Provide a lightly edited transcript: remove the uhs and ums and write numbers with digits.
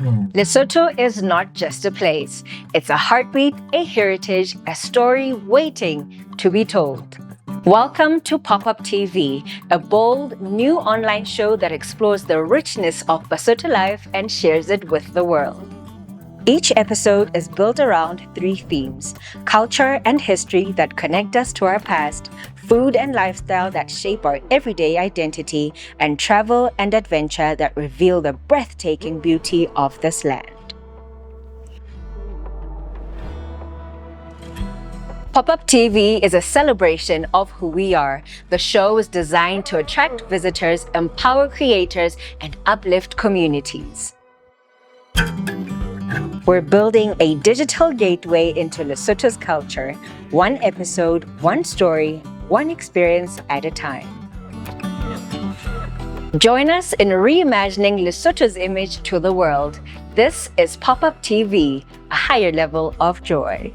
Lesotho is not just a place. It's a heartbeat, a heritage, a story waiting to be told. Welcome to PopUp TV, a bold, new online show that explores the richness of Basotho life and shares it with the world. Each episode is built around 3 themes: culture and history that connect us to our past, food and lifestyle that shape our everyday identity, and travel and adventure that reveal the breathtaking beauty of this land. PopUp TV is a celebration of who we are. The show is designed to attract visitors, empower creators, and uplift communities. We're building a digital gateway into Lesotho's culture, one episode, one story, one experience at a time. Join us in reimagining Lesotho's image to the world. This is PopUp TV, a higher level of joy.